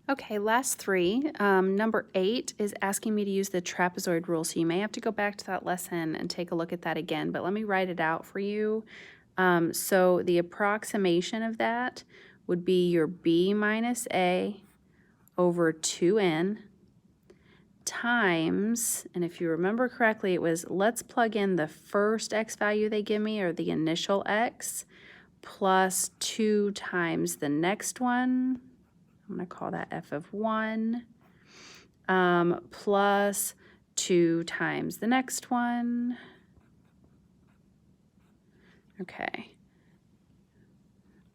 Okay, last three. Number 8 is asking me to use the trapezoid rule, so you may have to go back to that lesson and take a look at that again, but let me write it out for you. So the approximation of that would be your b minus a over 2n times, and if you remember correctly, it was let's plug in the first x value they give me, or the initial x, plus 2 times the next one. I'm going to call that f of 1, plus 2 times the next one. Okay.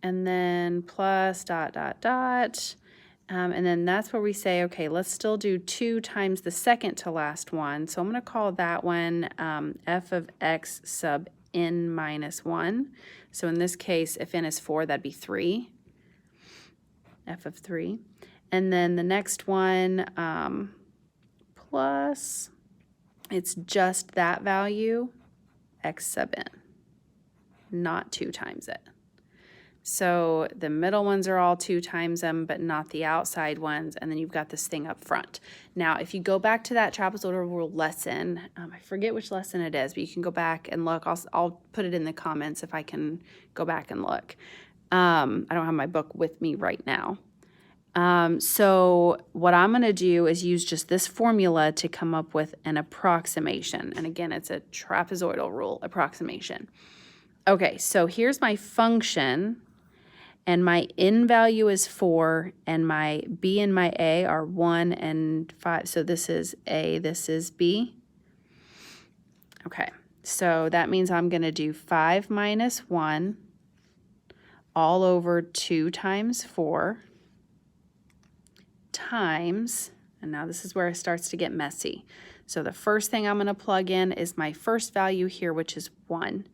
And then plus dot, dot, dot. And then that's where we say, okay, let's still do 2 times the second to last one. So I'm going to call that one f of x sub n minus 1. So in this case, if n is 4, that'd be 3. F of 3. And then the next one, plus, it's just that value, x sub n, not 2 times it. So the middle ones are all 2 times them, but not the outside ones, and then you've got this thing up front. Now, if you go back to that trapezoidal rule lesson, I forget which lesson it is, but you can go back and look. I'll put it in the comments if I can go back and look. I don't have my book with me right now. So what I'm going to do is use just this formula to come up with an approximation. And again, it's a trapezoidal rule approximation. Okay, so here's my function, and my n value is 4, and my b and my a are 1 and 5. So this is a, this is b. Okay, so that means I'm going to do 5 minus 1 all over 2 times 4 times, and now this is where it starts to get messy. So the first thing I'm going to plug in is my first value here, which is 1.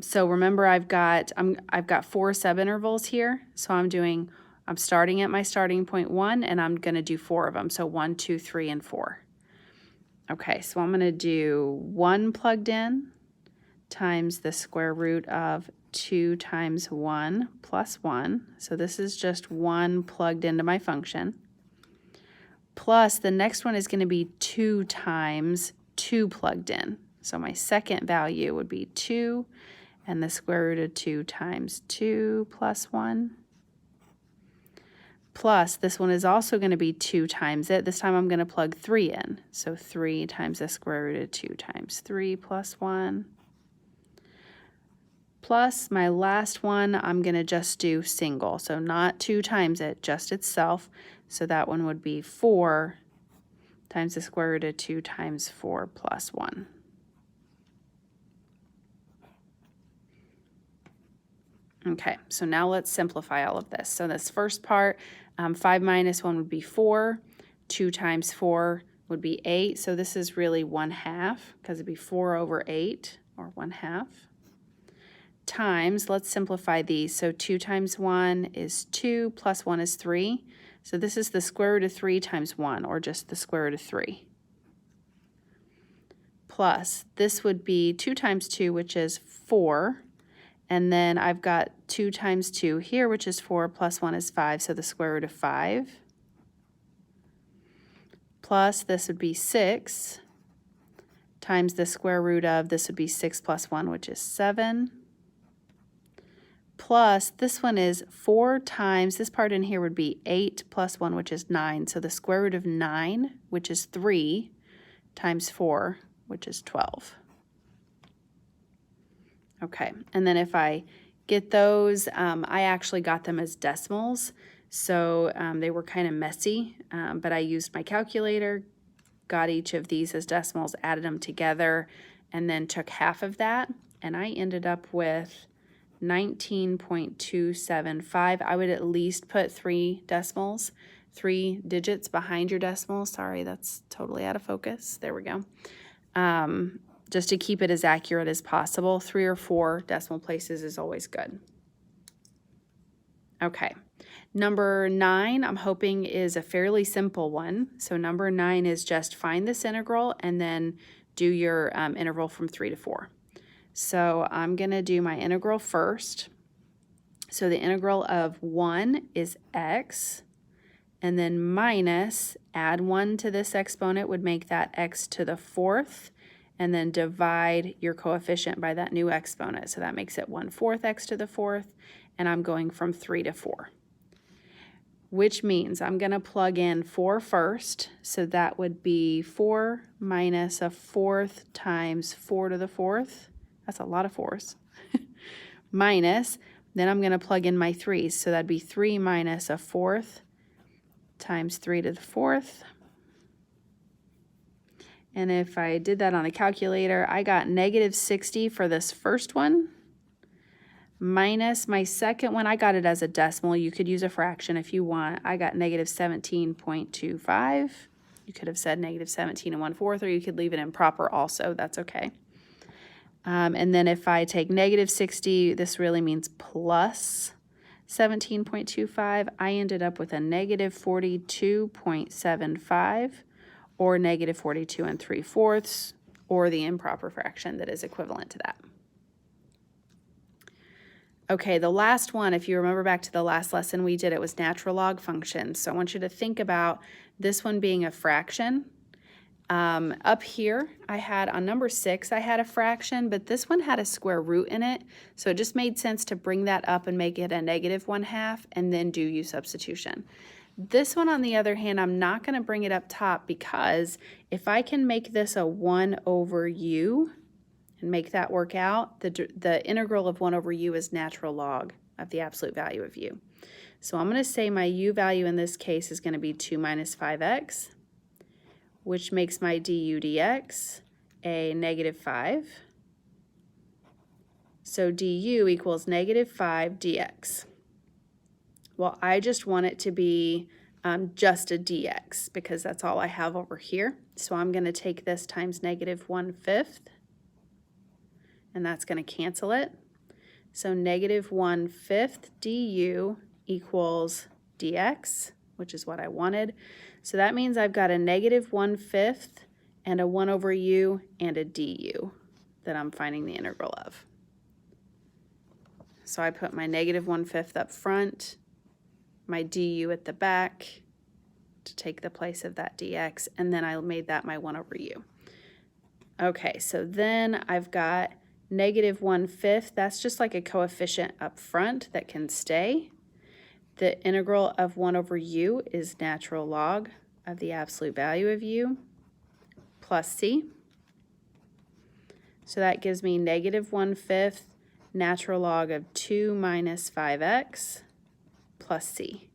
So remember, I've got 4 subintervals here. So I'm starting at my starting point 1, and I'm going to do 4 of them. So 1, 2, 3, and 4. Okay, so I'm going to do 1 plugged in times the square root of 2 times 1 plus 1. So this is just 1 plugged into my function. Plus the next one is going to be 2 times 2 plugged in. So my second value would be 2, and the square root of 2 times 2 plus 1. Plus this one is also going to be 2 times it. This time I'm going to plug 3 in. So 3 times the square root of 2 times 3 plus 1. Plus my last one, I'm going to just do single. So not 2 times it, just itself. So that one would be 4 times the square root of 2 times 4 plus 1. Okay, so now let's simplify all of this. So this first part, 5 minus 1 would be 4. 2 times 4 would be 8. So this is really 1/2, because it'd be 4 over 8, or 1/2. Times, let's simplify these. So 2 times 1 is 2, plus 1 is 3. So this is the square root of 3 times 1, or just the square root of 3. Plus, this would be 2 times 2, which is 4. And then I've got 2 times 2 here, which is 4, plus 1 is 5, so the square root of 5. Plus, this would be 6, times the square root of, this would be 6 plus 1, which is 7. Plus, this one is 4 times, this part in here would be 8 plus 1, which is 9. So the square root of 9, which is 3, times 4, which is 12. Okay, and then if I get those, I actually got them as decimals, so they were kind of messy, but I used my calculator, got each of these as decimals, added them together, and then took half of that, and I ended up with 19.275. I would at least put 3 decimals, 3 digits behind your decimal. Sorry, that's totally out of focus. There we go. Just to keep it as accurate as possible. 3 or 4 decimal places is always good. Okay, number 9, I'm hoping is a fairly simple one. So number 9 is just find this integral and then do your interval from 3 to 4. So I'm going to do my integral first. So the integral of 1 is x and then minus, add 1 to this exponent would make that x to the 4th, and then divide your coefficient by that new exponent. So that makes it 1/4 x to the 4th, and I'm going from 3 to 4. Which means I'm going to plug in 4 first, so that would be 4 minus 1/4 times 4 to the 4th. That's a lot of 4s. Minus, then I'm going to plug in my 3's, so that'd be 3 minus 1/4 times 3 to the 4th. And if I did that on a calculator, I got -60 for this first one, minus my second one. I got it as a decimal. You could use a fraction if you want. I got -17.25. You could have said -17 1/4, or you could leave it improper also. That's okay. And then if I take -60, this really means plus 17.25. I ended up with a -42.75, or -42 3/4, or the improper fraction that is equivalent to that. Okay, the last one, if you remember back to the last lesson we did, it was natural log functions. So I want you to think about this one being a fraction. Up here, I had on number 6, I had a fraction, but this one had a square root in it. So it just made sense to bring that up and make it a -1/2 and then do u substitution. This one, on the other hand, I'm not going to bring it up top, because if I can make this a 1/u and make that work out, the integral of 1/u is natural log of the absolute value of u. So I'm going to say my u value in this case is going to be 2 minus 5x, which makes my du dx a -5. So du equals -5 dx. Well, I just want it to be just a dx, because that's all I have over here. So I'm going to take this times -1/5, and that's going to cancel it. So -1/5 du equals dx, which is what I wanted. So that means I've got a -1/5 and a 1/u and a du that I'm finding the integral of. So I put my -1/5 up front, my du at the back to take the place of that dx, and then I made that my 1/u. Okay, so then I've got -1/5. That's just like a coefficient up front that can stay. The integral of 1/u is natural log of the absolute value of u plus c. So that gives me -1/5 natural log of 2 minus 5x plus c.